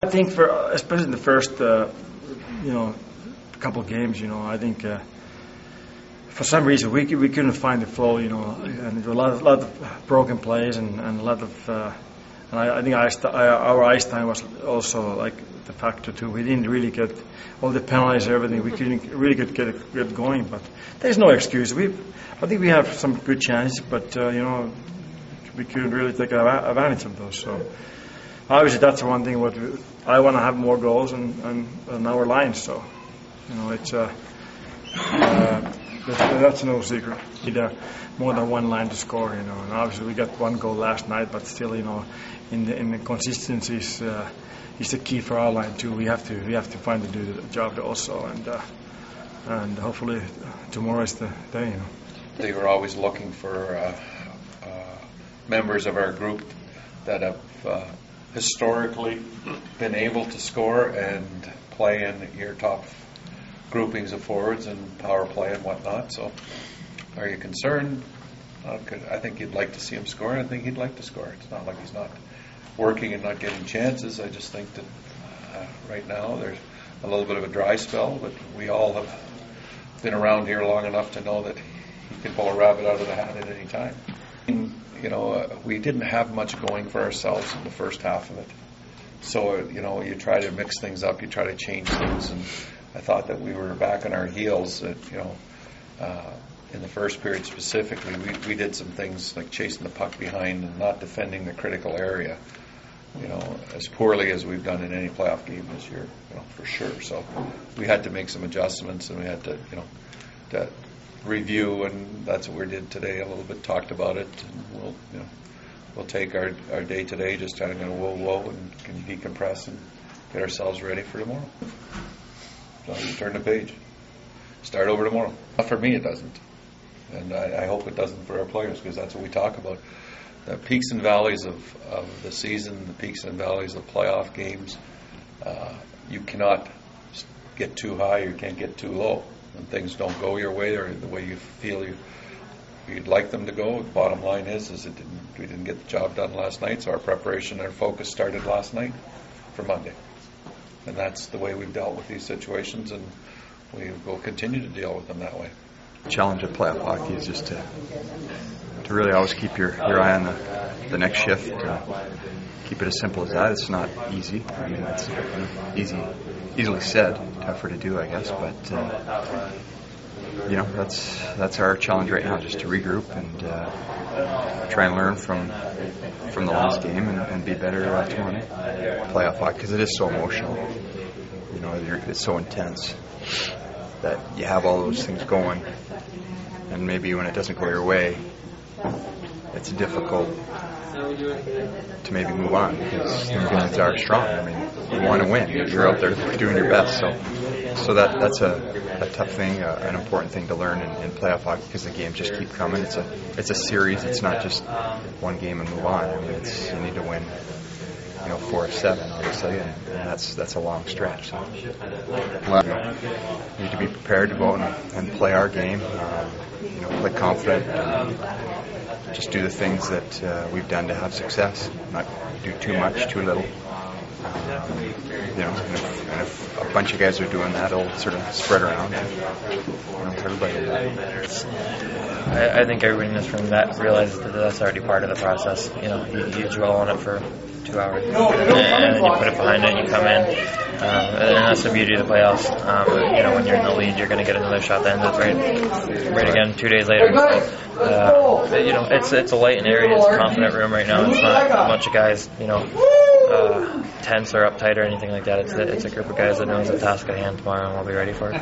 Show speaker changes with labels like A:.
A: I think especially in the first, couple of games, I think for some reason we couldn't find the flow, and there were a lot of broken plays and a lot of, and I think our ice time was also like the factor too. We didn't really get all the penalties and everything. We couldn't really get it going, but there's no excuse. I think we have some good chances, but we couldn't really take advantage of those. So. Obviously, that's one thing. I want to have more goals on our lines. So, it's that's no secret. We need more than one line to score. And obviously we got one goal last night, but still, in the consistency is the key for our line too. We have to find to do the job also, and hopefully tomorrow is the day.
B: They were always looking for members of our group that have. Historically been able to score and play in your top groupings of forwards and power play and whatnot. So are you concerned? I think you'd like to see him score. I think he'd like to score. It's not like he's not working and not getting chances. I just think that right now there's a little bit of a dry spell, but we all have been around here long enough to know that he can pull a rabbit out of the hat at any time. We didn't have much going for ourselves in the first half of it. So, you try to mix things up, you try to change things, and I thought that we were back on our heels. That, in the first period specifically, we did some things like chasing the puck behind and not defending the critical area, as poorly as we've done in any playoff game this year, for sure. So we had to make some adjustments, and we had to, to review, and that's what we did today. A little bit talked about it, and we'll take our day today, just kind of whoa, and can decompress and get ourselves ready for tomorrow. So you turn the page, start over tomorrow. For me, it doesn't, and I hope it doesn't for our players, because that's what we talk about. The peaks and valleys of the season, the peaks and valleys of playoff games. You cannot get too high, you can't get too low. When things don't go your way or the way you feel you'd like them to go, the bottom line is we didn't get the job done last night, so our preparation, our focus started last night for Monday. And that's the way we've dealt with these situations, and we will continue to deal with them that way.
C: The challenge of playoff hockey is just to really always keep your eye on the next shift. Keep it as simple as that. It's not easy. I mean, it's easily said, tougher to do, I guess. But that's our challenge right now, just to regroup and try and learn from the last game and be better tomorrow night. Playoff hockey, because it is so emotional. It's so intense that you have all those things going, and maybe when it doesn't go your way, it's difficult to maybe move on, because the feelings are strong. I mean, you want to win. You're out there doing your best. So that's a tough thing, an important thing to learn in playoff hockey, because the games just keep coming. It's a series. It's not just one game and move on. I mean, you need to win 4 of 7, obviously, and that's a long stretch. So, we need to be prepared to go out and play our game. Play confident. Just do the things that we've done to have success. Not do too much, too little. And if a bunch of guys are doing that, it'll sort of spread around. Everybody.
D: I think everybody in this room that realizes that that's already part of the process. You dwell on it for 2 hours, and then you put it behind it, and you come in, and that's the beauty of the playoffs. When you're in the lead, you're going to get another shot that ends up right again 2 days later. So, it's a light and airy, it's a confident room right now. It's not a bunch of guys, tense or uptight or anything like that. It's a group of guys that knows the task at hand tomorrow, and we'll be ready for it.